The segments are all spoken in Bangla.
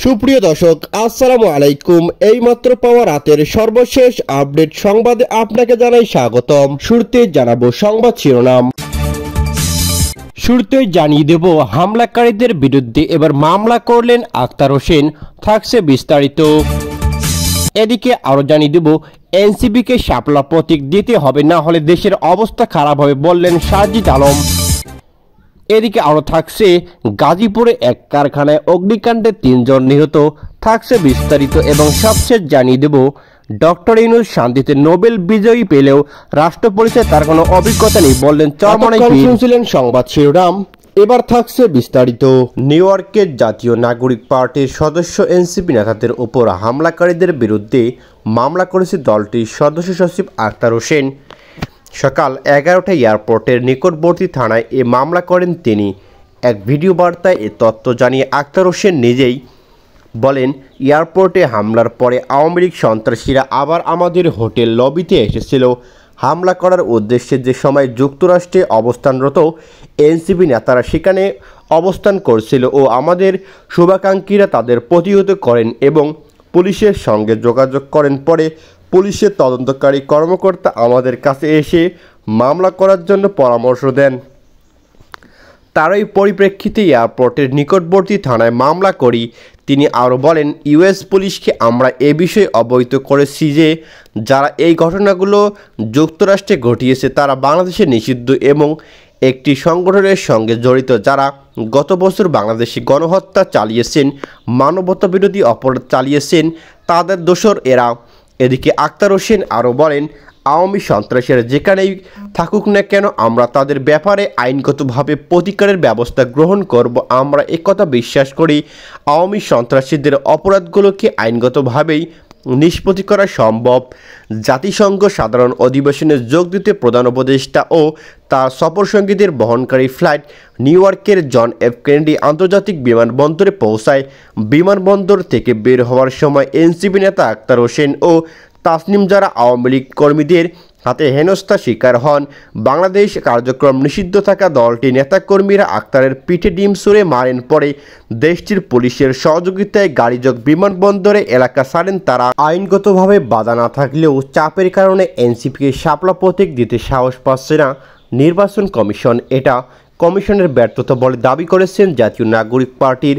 সুপ্রিয় দর্শক আসসালামু আলাইকুম। এইমাত্র পাওয়া রাতের সর্বশেষ আপডেট সংবাদে আপনাকে জানাই স্বাগতম। শুরুতে জানাবো সংবাদ শিরোনাম। শুরুতেই জানিয়ে দেব হামলাকারীদের বিরুদ্ধে এবার মামলা করলেন আক্তার হোসেন, থাকছে বিস্তারিত। এদিকে আরো জানিয়ে দেব এনসিপিকে শাপলা প্রতীক দিতে হবে, না হলে দেশের অবস্থা খারাপ হবে বললেন সাজিদ আলম। এদিকে আরো থাকছে গাজীপুরে এক কারখানায় অগ্নিকাণ্ডে 3 জন নিহত, থাকছে বিস্তারিত। এবং সবশেষ জানিয়ে দেব ডক্টর ইউনূস শান্তিতে নোবেল বিজয়ী পেলেও রাষ্ট্র পরিচয় তার কোনো অভিজ্ঞতা নেই বললেন চরমনাই পীর। শুনছিলেন সংবাদ শিরোনাম, এবার থাকছে বিস্তারিত। নিউ ইয়র্কের জাতীয় নাগরিক পার্টির সদস্য এনসিপি নেতাদের উপর হামলাকারীদের বিরুদ্ধে মামলা করেছে দলটির সদস্য সচিব আক্তার হোসেন। সকাল 11টায় এয়ারপোর্টের নিকটবর্তী থানায় এ মামলা করেন তিনি। এক ভিডিও বার্তায় এ তথ্য জানিয়ে আক্তার হোসেন নিজেই বলেন, এয়ারপোর্টে হামলার পরে আওয়ামী লীগ সন্ত্রাসীরা আবার আমাদের হোটেল লবিতে এসেছিল হামলা করার উদ্দেশ্যে। যে সময় যুক্তরাষ্ট্রে অবস্থানরত এনসিপি নেতারা সেখানে অবস্থান করছিল ও আমাদের শুভাকাঙ্ক্ষীরা তাদের প্রতিহত করেন এবং পুলিশের সঙ্গে যোগাযোগ করেন। পরে পুলিশের তদন্তকারী কর্মকর্তা আমাদের কাছে এসে মামলা করার জন্য পরামর্শ দেন। তারই পরিপ্রেক্ষিতে এয়ারপোর্টের নিকটবর্তী থানায় মামলা করি। তিনি আরও বলেন, ইউএস পুলিশকে আমরা এ বিষয়ে অবহিত করেছি যে যারা এই ঘটনাগুলো যুক্তরাষ্ট্রে ঘটিয়েছে তারা বাংলাদেশে নিষিদ্ধ এবং একটি সংগঠনের সঙ্গে জড়িত, যারা গত বছর বাংলাদেশে গণহত্যা চালিয়েছেন, মানবতাবিরোধী অপরাধ চালিয়েছেন, তাদের দোসর এরা। এদিকে আক্তার হোসেন আরও বলেন, আওয়ামী সন্ত্রাসীরা যেখানেই থাকুক না কেন আমরা তাদের ব্যাপারে আইনগতভাবে প্রতিকারের ব্যবস্থা গ্রহণ করব। আমরা একথা বিশ্বাস করি, আওয়ামী সন্ত্রাসীদের অপরাধগুলোকে আইনগতভাবেই নিষ্পত্তি করা সম্ভব। জাতিসংঘ সাধারণ অধিবেশনে যোগ দিতে প্রধান উপদেষ্টা ও তার সফরসঙ্গীদের বহনকারী ফ্লাইট নিউ ইয়র্কের জন এফ কেনেডি আন্তর্জাতিক বিমানবন্দরে পৌঁছায়। বিমানবন্দর থেকে বের হওয়ার সময় এনসিপি নেতা আক্তার হোসেন ও তাসনিম যারা আওয়ামী লীগ কর্মীদের হাতে হেনস্থা শিকার হন। বাংলাদেশ কার্যক্রম নিষিদ্ধ থাকা দলটির নেতাকর্মীরা আক্তারের পিঠে ডিম ছুঁড়ে মারেন। পরে দেশটির পুলিশের সহযোগিতায় গাড়িযোগ বিমানবন্দরে এলাকা ছাড়েন তারা। আইনগতভাবে বাধা না থাকলেও চাপের কারণে এনসিপিকে শাপলা প্রতীক দিতে সাহস পাচ্ছে না নির্বাচন কমিশন। এটা কমিশনের ব্যর্থতা বলে দাবি করেছেন জাতীয় নাগরিক পার্টির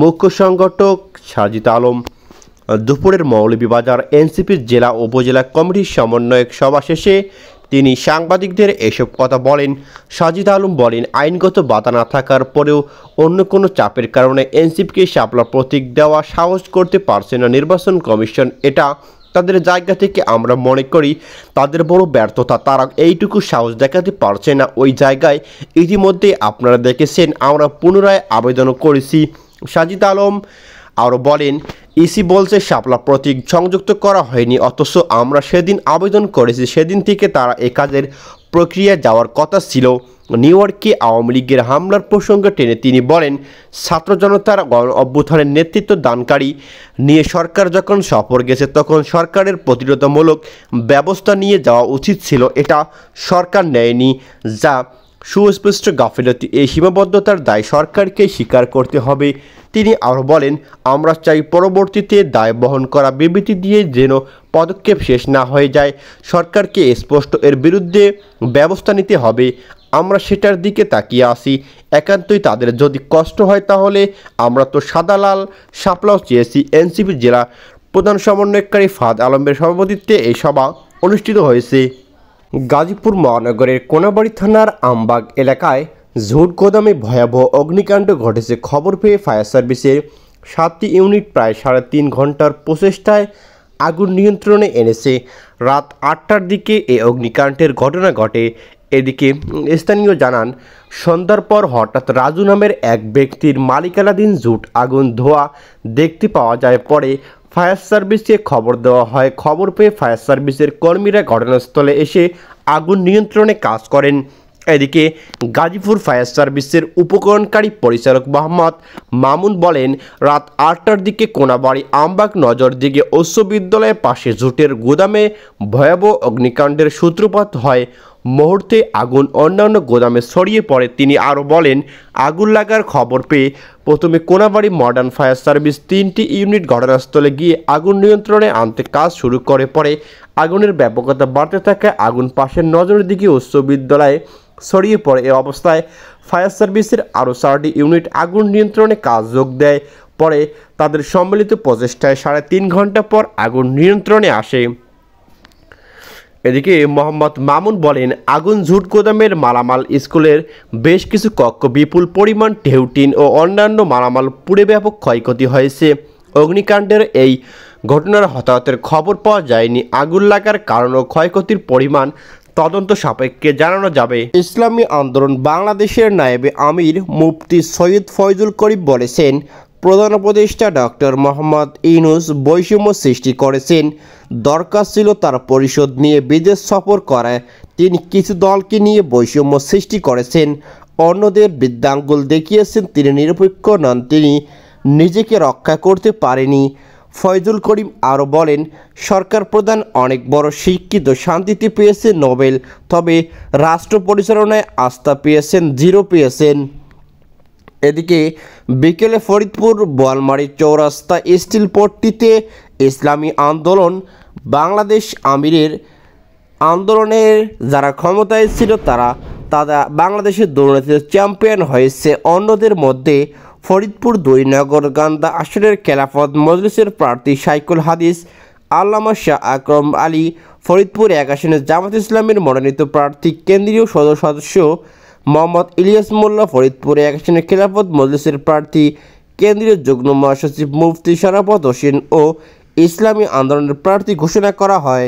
মুখ্য সংগঠক সাজিদ আলম। দুপুরের মৌলভীবাজার এনসিপির জেলা ও উপজেলা কমিটির সমন্বয়ক সভা শেষে তিনি সাংবাদিকদের এসব কথা বলেন। সাজিদ আলম বলেন, আইনগত বাধা না থাকার পরেও অন্য কোনো চাপের কারণে এনসিপিকে শাপলা প্রতীক দেওয়া সাহস করতে পারছে না নির্বাচন কমিশন। এটা তাদের জায়গা থেকে আমরা মনে করি তাদের বড় ব্যর্থতা, তারা এইটুকু সাহস দেখাতে পারছে না। ওই জায়গায় ইতিমধ্যে আপনারা দেখেছেন, আমরা পুনরায় আবেদনও করেছি। সাজিদ আলম আরও বলেন, ইসি বলছে শাপলা প্রতীক সংযুক্ত করা হয়নি, অথচ আমরা সেদিন আবেদন করেছি। সেদিন থেকে তারা এ কাজের প্রক্রিয়া যাওয়ার কথা ছিল। নিউ ইয়র্কে আওয়ামী লীগের হামলার প্রসঙ্গ টেনে তিনি বলেন, ছাত্র জনতার গণ অভ্যুত্থানের নেতৃত্ব দানকারী নিয়ে সরকার যখন সফর গেছে তখন সরকারের প্রতিরোধমূলক ব্যবস্থা নিয়ে যাওয়া উচিত ছিল, এটা সরকার নেয়নি, যা সুস্পষ্ট গাফিলতি। এই সীমাবদ্ধতার দায় সরকারকে স্বীকার করতে হবে। তিনি আরও বলেন, আমরা চাই পরবর্তীতে দায় বহন করা বিবৃতি দিয়ে যেন পদক্ষেপ শেষ না হয়ে যায়। সরকারকে স্পষ্ট এর বিরুদ্ধে ব্যবস্থা নিতে হবে। আমরা সেটার দিকে তাকিয়ে আসি। একান্তই তাদের যদি কষ্ট হয় তাহলে আমরা তো সাদা লাল শাপলাও চেয়েছি। এনসিপি জেলা প্রধান সমন্বয়কারী ফাহাদ আলমের সভাপতিত্বে এই সভা অনুষ্ঠিত হয়েছে। গাজীপুর মহানগরের কোনাবাড়ি থানার আমবাগ এলাকায় ঝুট গোদামে ভয়াবহ অগ্নিকাণ্ড ঘটেছে। খবর পেয়ে ফায়ার সার্ভিসের 7টি ইউনিট প্রায় 3.5 ঘন্টার প্রচেষ্টায় আগুন নিয়ন্ত্রণে এনেছে। রাত 8টার দিকে এই অগ্নিকাণ্ডের ঘটনা ঘটে। এদিকে স্থানীয় জানান, সন্ধ্যার পর হঠাৎ রাজু নামের এক ব্যক্তির মালিকানাধীন ঝুট আগুন ধোঁয়া দেখতে পাওয়া যায়। পরে ফায়ার সার্ভিসকে খবর দেওয়া হয়। খবর পেয়ে ফায়ার সার্ভিসের কর্মীরা ঘটনাস্থলে এসে আগুন নিয়ন্ত্রণে কাজ করেন। এদিকে গাজীপুর ফায়ার সার্ভিসের উপকরণকারী পরিচালক মোহাম্মদ মামুন বলেন, রাত 8টার দিকে কোনাবাড়ি আমবাগ নজরদিঘি উচ্চ বিদ্যালয়ের পাশে ঝুটের গুদামে ভয়াবহ অগ্নিকাণ্ডের সূত্রপাত হয়। মুহূর্তে আগুন অন্যান্য গোদামে ছড়িয়ে পড়ে। তিনি আরও বলেন, আগুন লাগার খবর পেয়ে প্রথমে কোনাবাড়ী মডার্ন ফায়ার সার্ভিস 3টি ইউনিট ঘটনাস্থলে গিয়ে আগুন নিয়ন্ত্রণে আনতে কাজ শুরু করে। পরে আগুনের ব্যাপকতা বাড়তে থাকায় আগুন পাশের নজরের দিকে উচ্চ বিদ্যালয়ে ছড়িয়ে পড়ে। এ অবস্থায় ফায়ার সার্ভিসের আরও 4টি ইউনিট আগুন নিয়ন্ত্রণে কাজ যোগ দেয়। পরে তাদের সম্মিলিত প্রচেষ্টায় 3.5 ঘন্টা পর আগুন নিয়ন্ত্রণে আসে। এদিকে মোহাম্মদ মামুন বলেন, আগুন ঝুট গোদামের মালামাল, স্কুলের বেশ কিছু কক্ষ, বিপুল পরিমাণ টেউটিন ও অন্যান্য মালামাল পুড়ে ব্যাপক ক্ষয়ক্ষতি হয়েছে। অগ্নিকাণ্ডের এই ঘটনার হতাহতের খবর পাওয়া যায়নি। আগুন লাগার কারণ ও ক্ষয়ক্ষতির পরিমাণ তদন্ত সাপেক্ষে জানানো যাবে। ইসলামী আন্দোলন বাংলাদেশের নায়েবে আমির মুফতি সৈয়দ ফয়জুল করিম বলেছেন, প্রধান উপদেষ্টা ডক্টর মোহাম্মদ ইউনূস বৈষম্য সৃষ্টি করেছেন। দরকার ছিল তার পরিষদ নিয়ে বিদেশ সফর করায়। তিনি কিছু দলকে নিয়ে বৈষম্য সৃষ্টি করেছেন, অন্যদের বৃদ্ধাঙ্গুল দেখিয়েছেন। তিনি নিরপেক্ষ নন, তিনি নিজেকে রক্ষা করতে পারেনি। ফয়জুল করিম আরও বলেন, সরকার প্রধান অনেক বড় শিক্ষিত, শান্তিতে পেয়েছেন নোবেল, তবে রাষ্ট্র পরিচালনায় আস্থা পেয়েছেন, 0 পেয়েছেন। এদিকে বিকেলে ফরিদপুর বোয়ালমারী চৌরাস্তা স্টিল পট্টিতে ইসলামী আন্দোলন বাংলাদেশ আমিরের আন্দোলনের যারা ক্ষমতায় ছিল তারা বাংলাদেশের দুর্নীতিতে চ্যাম্পিয়ন হয়েছে। অন্যদের মধ্যে ফরিদপুর 2 নগরকান্দা আসনের খেলাফত মজলিসের প্রার্থী শাইখুল হাদিস আল্লামা শাহ আকরম আলী, ফরিদপুর 1 আসনের জামাত ইসলামের মনোনীত প্রার্থী কেন্দ্রীয় সদস্য মোহাম্মদ ইলিয়াস মোল্লা, ফরিদপুর 1 আসনের খেলাফত মজলিসের প্রার্থী কেন্দ্রীয় যুগ্ম মহাসচিব মুফতি শরাফত হোসেন ও ইসলামী আন্দোলনের প্রার্থী ঘোষণা করা হয়।